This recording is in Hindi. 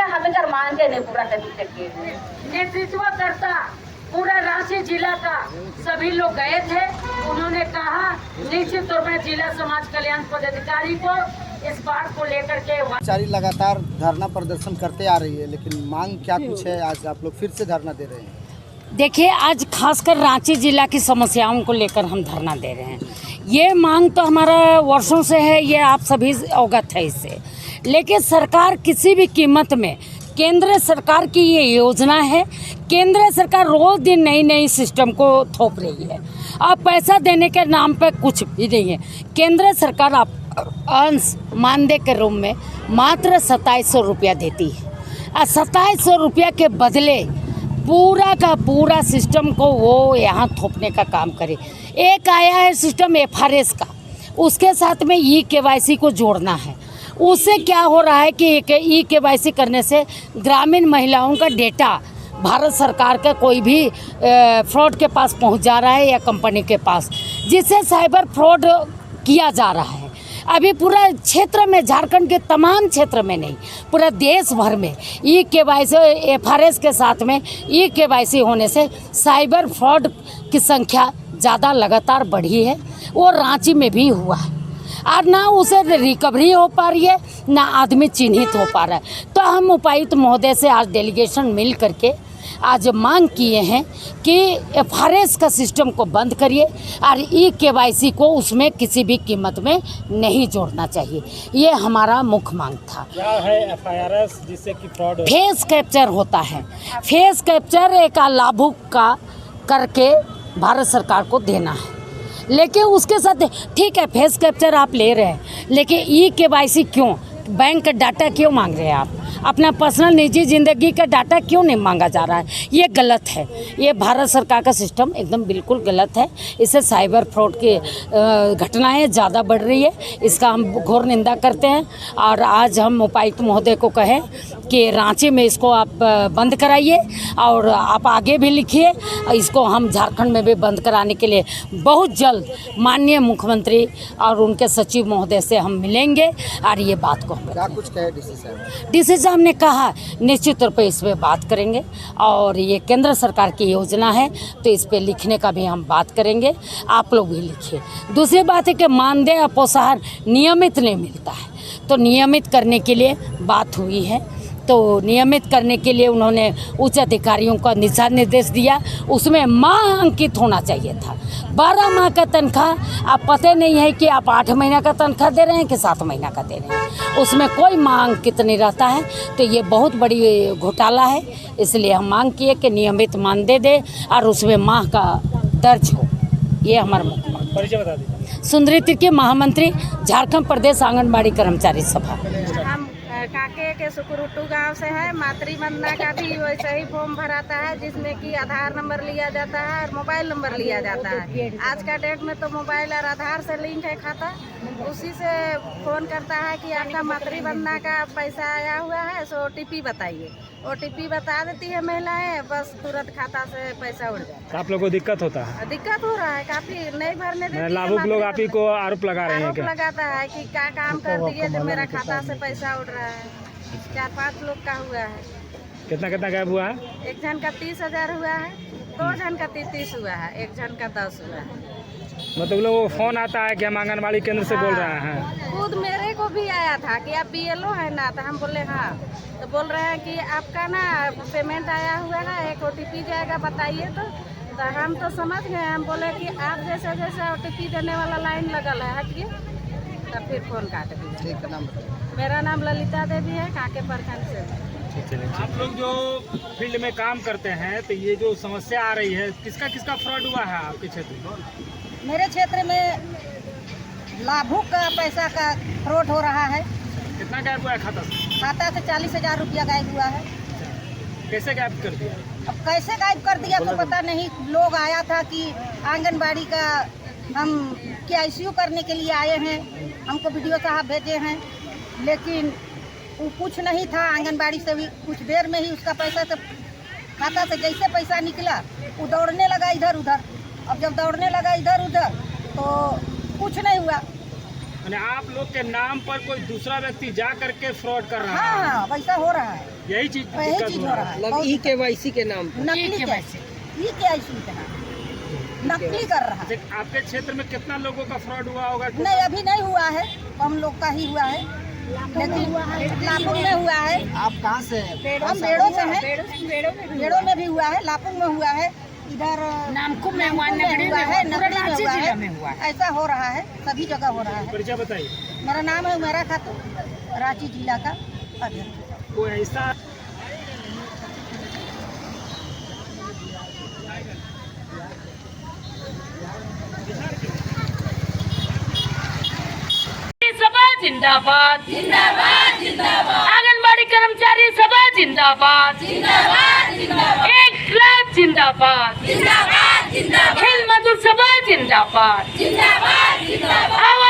हमें घर मान के नहीं पूरा कर सके। नेतृत्व करता पूरा रांची जिला का सभी लोग गए थे। उन्होंने कहा निश्चित तौर पर जिला समाज कल्याण पदाधिकारी को इस बात को लेकर के कर्मचारी लगातार धरना प्रदर्शन करते आ रही है, लेकिन मांग क्या कुछ है? आज आप लोग फिर से धरना दे रहे हैं। देखिए, आज खासकर रांची जिला की समस्याओं को लेकर हम धरना दे रहे हैं। ये मांग तो हमारा वर्षों से है, ये आप सभी अवगत है इससे। लेकिन सरकार किसी भी कीमत में, केंद्र सरकार की ये योजना है, केंद्र सरकार रोज दिन नई नई सिस्टम को थोप रही है। अब पैसा देने के नाम पे कुछ भी नहीं है। केंद्र सरकार आप अंश मानदेय के रूप में मात्र 2700 रुपया देती है और 2700 रुपया के बदले पूरा का पूरा सिस्टम को वो यहाँ थोपने का काम करे। एक आया है सिस्टम FRS का, उसके साथ में eKYC को जोड़ना है। उससे क्या हो रहा है कि eKYC करने से ग्रामीण महिलाओं का डेटा भारत सरकार का कोई भी फ्रॉड के पास पहुंच जा रहा है या कंपनी के पास, जिससे साइबर फ्रॉड किया जा रहा है। अभी पूरा क्षेत्र में, झारखंड के तमाम क्षेत्र में नहीं, पूरा देश भर में eKYC FRS के साथ में eKYC होने से साइबर फ्रॉड की संख्या ज़्यादा लगातार बढ़ी है। वो रांची में भी हुआ है और ना उसे रिकवरी हो पा रही है, ना आदमी चिन्हित हो पा रहा है। तो हम उपायुक्त महोदय से आज डेलीगेशन मिल करके आज मांग किए हैं कि FRS का सिस्टम को बंद करिए और eKYC को उसमें किसी भी कीमत में नहीं जोड़ना चाहिए। ये हमारा मुख्य मांग था। क्या है FRS जिससे कि फ्रॉड? फेस कैप्चर होता है। फेस कैप्चर एक लाभुक का करके भारत सरकार को देना है, लेकिन उसके साथ ठीक है फेस कैप्चर आप ले रहे हैं, लेकिन eKYC क्यों? बैंक का डाटा क्यों मांग रहे हैं आप? अपना पर्सनल निजी ज़िंदगी का डाटा क्यों नहीं मांगा जा रहा है? ये गलत है। ये भारत सरकार का सिस्टम एकदम बिल्कुल गलत है। इससे साइबर फ्रॉड की घटनाएं ज़्यादा बढ़ रही है। इसका हम घोर निंदा करते हैं और आज हम उपायुक्त महोदय को कहें कि रांची में इसको आप बंद कराइए और आप आगे भी लिखिए। इसको हम झारखंड में भी बंद कराने के लिए बहुत जल्द माननीय मुख्यमंत्री और उनके सचिव महोदय से हम मिलेंगे और ये बात को क्या कुछ कहे डीसी साहब ने कहा निश्चित तौर पे इस पर बात करेंगे और ये केंद्र सरकार की योजना है तो इस पे लिखने का भी हम बात करेंगे। आप लोग भी लिखिए। दूसरी बात है कि मानदेय और प्रोत्साहन नियमित नहीं मिलता है, तो नियमित करने के लिए बात हुई है। तो नियमित करने के लिए उन्होंने उच्च अधिकारियों का दिशा निर्देश दिया, उसमें माह अंकित होना चाहिए था। 12 माह का तनख्वाह आप पता नहीं है कि आप 8 महीना का तनख्वाह दे रहे हैं कि 7 महीना का दे रहे हैं, उसमें कोई माह अंकित नहीं रहता है। तो ये बहुत बड़ी घोटाला है, इसलिए हम मांग किए कि नियमित मानदेय दे और उसमें माह का दर्ज हो। ये हमारा मुख्य मांग। परिचय बता दीजिए। सुंदरी तिर्की, महामंत्री, झारखंड प्रदेश आंगनबाड़ी कर्मचारी सभा। हम काके के सुकुरुट्टू गांव से है। मातृ वंदना का भी वैसे ही फॉर्म भराता है, जिसमें कि आधार नंबर लिया जाता है और मोबाइल नंबर लिया जाता है। आज का डेट में तो मोबाइल और आधार से लिंक है खाता, उसी से फ़ोन करता है कि आपका मातृ वंदना का पैसा आया हुआ है, सो OTP बताइए। OTP बता देती है महिलाएं, बस तुरंत खाता से पैसा उड़ जाता है। आप लोगों को दिक्कत होता है? दिक्कत हो रहा है काफ़ी, नहीं भरने देती है। लाभुक लोग आप ही को आरोप लगा रहे हैं आरोप क्या? लगाता है कि क्या काम कर दिए जो मेरा खाता से पैसा उड़ रहा है। 4-5 लोग का हुआ है। कितना गायब हुआ है? एक जन का 30,000 हुआ है, 2 जन का 30 हुआ है, एक जन का 10 हुआ है। मतलब लोगों को फोन आता है कि हम आंगनबाड़ी केंद्र से बोल रहे हैं। खुद मेरे को भी आया था कि आप BLO है ना, तो हम बोले हाँ। तो बोल रहे हैं कि आपका ना पेमेंट आया हुआ है, एक OTP जाएगा बताइए। तो हम तो समझ गए, हम बोले कि आप जैसे जैसे OTP देने वाला लाइन लगल है हटिए, तब फिर फोन काट दिया। मेरा नाम ललिता देवी है, काके प्रखंड से। आप लोग जो फील्ड में काम करते हैं तो ये जो समस्या आ रही है, किसका किसका फ्रॉड हुआ है आपके क्षेत्र में? मेरे क्षेत्र में लाभुक का पैसा का फ्रॉड हो रहा है। कितना गायब हुआ है खाता से? खाता से 40,000 रुपया गायब हुआ है। कैसे गायब कर दिया? अब कैसे गायब कर दिया तो पता नहीं। लोग आया था कि आंगनबाड़ी का हम KYC करने के लिए आए हैं, हमको BDO साहब भेजे हैं, लेकिन वो कुछ नहीं था। आंगनबाड़ी से भी कुछ देर में ही उसका पैसा सब खाता से जैसे पैसा निकला वो दौड़ने लगा इधर उधर। अब जब दौड़ने लगा इधर उधर तो कुछ नहीं हुआ। यानी आप लोग के नाम पर कोई दूसरा व्यक्ति जा करके फ्रॉड कर रहा हाँ है, हाँ वैसा हो रहा है, यही चीज वही दिक्कत चीज हो हो रहा रहा है। है। बहुत ई-KYC के नाम पर। नकली ई-KYC। ई-KYC के नाम नकली कर रहा है। अच्छा, आपके क्षेत्र में कितना लोगों का फ्रॉड हुआ होगा? नहीं अभी नहीं हुआ है, कम लोग का ही हुआ है, लेकिन लापुंग में हुआ है। आप कहाँ से हैं? हम बेड़ों से हैं, बेड़ों में भी हुआ है, लापुंग में हुआ है, इधर नामकुम में हुआ, नामकुम नगड़ी में हुआ, है, पूरा नगड़ी में रांची हुआ जिला है। में हुआ है। ऐसा हो रहा है, सभी जगह हो रहा है। परिचय बताइए। मेरा नाम है उमेरा खातून, रांची जिला का अध्यक्ष। कोई ऐसा सभा जिंदाबाद जिंदाबाद जिंदाबाद, आंगनबाड़ी कर्मचारी सभा जिंदाबाद जिंदाबाद जिंदाबाद, 1 लाख जिंदाबाद जिंदाबाद जिंदाबाद, खेल मजदूर सभा जिंदाबाद जिंदाबाद जिंदाबाद।